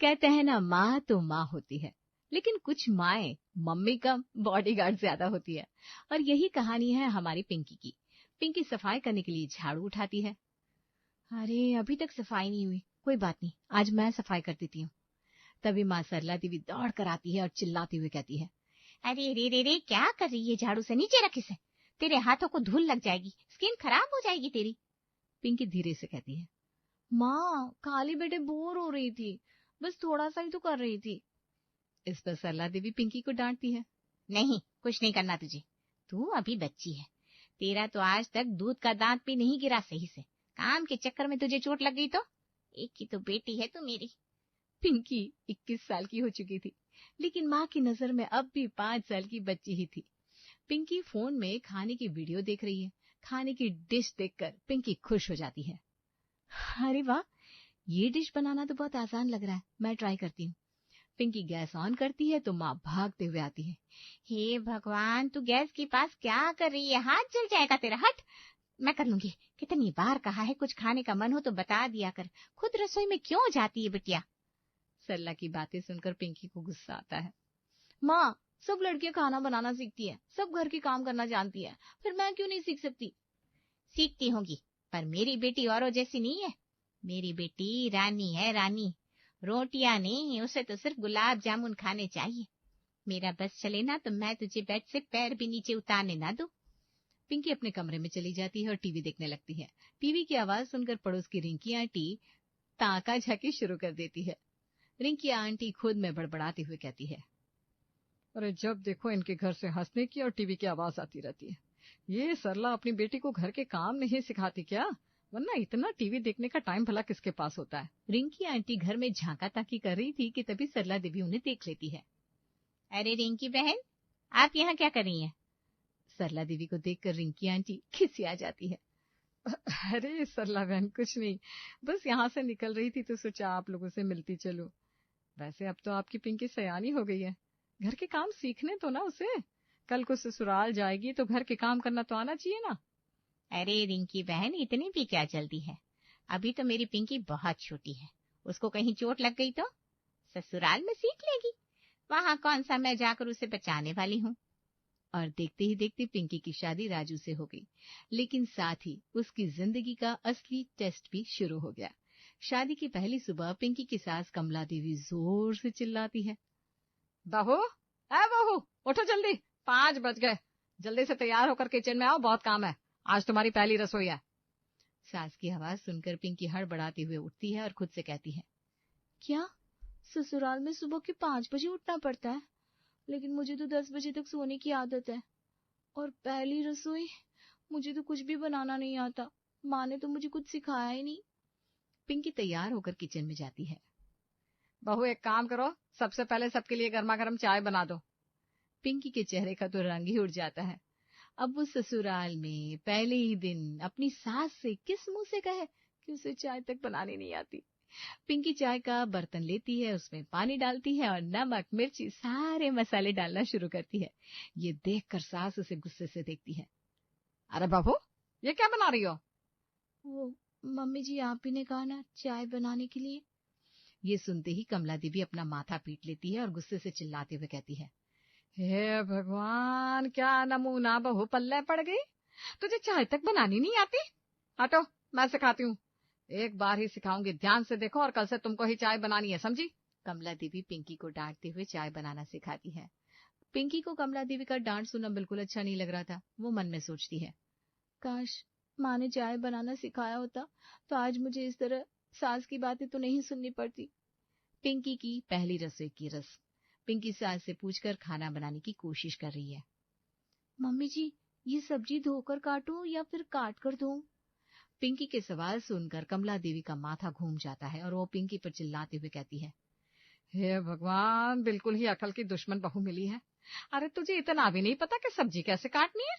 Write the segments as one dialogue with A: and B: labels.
A: कहते हैं ना, माँ तो माँ होती है, लेकिन कुछ माएं मम्मी का बॉडीगार्ड ज्यादा होती है। और यही कहानी है हमारी पिंकी की। पिंकी सफाई करने के लिए झाड़ू उठाती है। अरे अभी तक सफाई नहीं हुई, कोई बात नहीं, आज मैं सफाई कर देती हूँ। तभी माँ सरला देवी दौड़ कर आती है और चिल्लाती हुई कहती है, अरे रे रे रे, क्या कर रही है? झाड़ू से नीचे रख इसे, तेरे हाथों को धूल लग जाएगी, स्किन खराब हो जाएगी तेरी। पिंकी धीरे से कहती है, माँ खाली बेटे बोर हो रही थी, बस थोड़ा सा ही तो कर रही थी। इस पर सरला देवी पिंकी को डांटती है, नहीं कुछ नहीं करना तुझे, तू अभी बच्ची है, तेरा तो आज तक दूध का दांत भी नहीं गिरा सही से, काम के चक्कर में तुझे चोट लग गई तो। एक ही तो बेटी है तू मेरी। पिंकी 21 साल की हो चुकी थी, लेकिन माँ की नजर में अब भी 5 साल की बच्ची ही थी। पिंकी फोन में खाने की वीडियो देख रही है। खाने की डिश देखकर पिंकी खुश हो जाती है। अरे वाह, ये डिश बनाना तो बहुत आसान लग रहा है, मैं ट्राई करती हूँ। पिंकी गैस ऑन करती है तो माँ भागते हुए आती है। हे भगवान, तू गैस के पास क्या कर रही है? हाथ जल जाएगा तेरा, हट। मैं कर लूंगी, कितनी बार कहा है कुछ खाने का मन हो तो बता दिया कर, खुद रसोई में क्यों जाती है बिटिया। सरला की बातें सुनकर पिंकी को गुस्सा आता है। माँ, सब लड़कियां खाना बनाना सीखती है, सब घर के काम करना जानती है, फिर मैं क्यों नहीं सीख सकती? सीखती होंगी, पर मेरी बेटी औरों जैसी नहीं है। मेरी बेटी रानी है, रानी। रोटियां नहीं, उसे तो सिर्फ गुलाब जामुन खाने चाहिए। मेरा बस चले ना तो मैं तुझे बेड से पैर भी नीचे उतारने ना दूं। पिंकी अपने कमरे में चली जाती है और टीवी देखने लगती है। टीवी की आवाज सुनकर पड़ोस की रिंकी आंटी ताका झाकी शुरू कर देती है। रिंकी आंटी खुद में बड़बड़ाते हुए कहती है, अरे जब देखो इनके घर से हंसने की और टीवी की आवाज आती रहती है। ये सरला अपनी बेटी को घर के काम नहीं सिखाती क्या? वरना इतना टीवी देखने का टाइम भला किसके पास होता है? रिंकी आंटी घर में झांका ताकी कर रही थी कि तभी सरला देवी उन्हें देख लेती है। अरे रिंकी बहन, आप यहाँ क्या कर रही हैं? सरला देवी को देखकर रिंकी आंटी खिसिया जाती है। अरे सरला बहन, कुछ नहीं, बस यहाँ से निकल रही थी तो सोचा आप लोगों से मिलती चलूं। वैसे अब तो आपकी पिंकी सयानी हो गई है, घर के काम सीखने तो ना उसे। कल को ससुराल जाएगी तो घर के काम करना तो आना चाहिए ना। अरे रिंकी बहन, इतनी भी क्या जल्दी है? अभी तो मेरी पिंकी बहुत छोटी है, उसको कहीं चोट लग गई तो ससुराल में सीख लेगी, वहां कौन सा मैं जाकर उसे बचाने वाली हूँ। और देखते ही देखते पिंकी की शादी राजू से हो गई, लेकिन साथ ही उसकी जिंदगी का असली टेस्ट भी शुरू हो गया। शादी की पहली सुबह पिंकी की सास कमला देवी जोर से चिल्लाती है, बहू, है बहू, उठो जल्दी, 5 बज गए, जल्दी से तैयार होकर किचन में आओ, बहुत काम है, आज तुम्हारी पहली रसोई है। सास की आवाज सुनकर पिंकी हड़बड़ाते हुए उठती है और खुद से कहती है, क्या ससुराल में सुबह के 5 बजे उठना पड़ता है? लेकिन मुझे तो 10 बजे तक सोने की आदत है। और पहली रसोई, मुझे तो कुछ भी बनाना नहीं आता, माँ ने तो मुझे कुछ सिखाया ही नहीं। पिंकी तैयार होकर किचन में जाती है। बहू एक काम करो, सबसे पहले सबके लिए गर्मा गर्म चाय बना दो। पिंकी के चेहरे का तो रंग ही उड़ जाता है। अब वो ससुराल में पहले ही दिन अपनी सास से किस मुंह से कहे कि उसे चाय तक बनानी नहीं आती। पिंकी चाय का बर्तन लेती है, उसमें पानी डालती है और नमक मिर्ची सारे मसाले डालना शुरू करती है। ये देखकर सास उसे गुस्से से देखती है। अरे बाबू, ये क्या बना रही हो? वो मम्मी जी, आप ही ने कहा ना चाय बनाने के लिए। ये सुनते ही कमला देवी अपना माथा पीट लेती है और गुस्से से चिल्लाते हुए कहती है, हे भगवान, क्या नमूना बहू पल्ले पड़ गई, तुझे चाय तक बनानी नहीं आती? हटो, मैं सिखाती हूँ, एक बार ही सिखाऊंगी, ध्यान से देखो, और कल से तुमको ही चाय बनानी है, समझी? कमला देवी पिंकी को डांटते हुए चाय बनाना सिखाती है। पिंकी को कमला देवी का डांट सुनना बिल्कुल अच्छा नहीं लग रहा था। वो मन में सोचती है, काश माँ ने चाय बनाना सिखाया होता तो आज मुझे इस तरह सास की बातें तो नहीं सुननी पड़ती। पिंकी की पहली रसोई की रस्म। पिंकी सास से पूछकर खाना बनाने की कोशिश कर रही है। मम्मी जी, ये सब्जी धोकर काटूं या फिर काट कर धोऊं? पिंकी के सवाल सुनकर कमला देवी का माथा घूम जाता है और वो पिंकी पर चिल्लाते हुए कहती है, हे भगवान, बिल्कुल ही अकल की दुश्मन बहू मिली है। अरे तुझे इतना भी नहीं पता कि सब्जी कैसे काटनी है?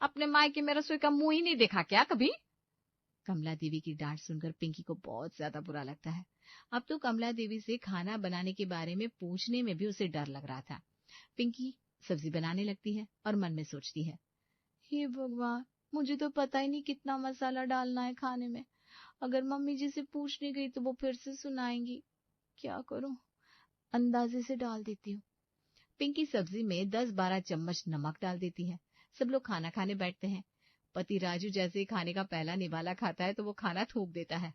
A: अपने मायके में रसोई का मुंह ही नहीं देखा क्या कभी? कमला देवी की डांट सुनकर पिंकी को बहुत ज्यादा बुरा लगता है। अब तो कमला देवी से खाना बनाने के बारे में पूछने में भी उसे डर लग रहा था। पिंकी सब्जी बनाने लगती है और मन में सोचती है, हे भगवान, मुझे तो पता ही नहीं कितना मसाला डालना है खाने में। अगर मम्मी जी से पूछने गई तो वो फिर से सुनाएंगी। क्या करूं? अंदाजे से डाल देती हूँ। पिंकी सब्जी में 10-12 चम्मच नमक डाल देती है। सब लोग खाना खाने बैठते हैं। पति राजू जैसे ही खाने का पहला निवाला खाता है तो वो खाना थूक देता है।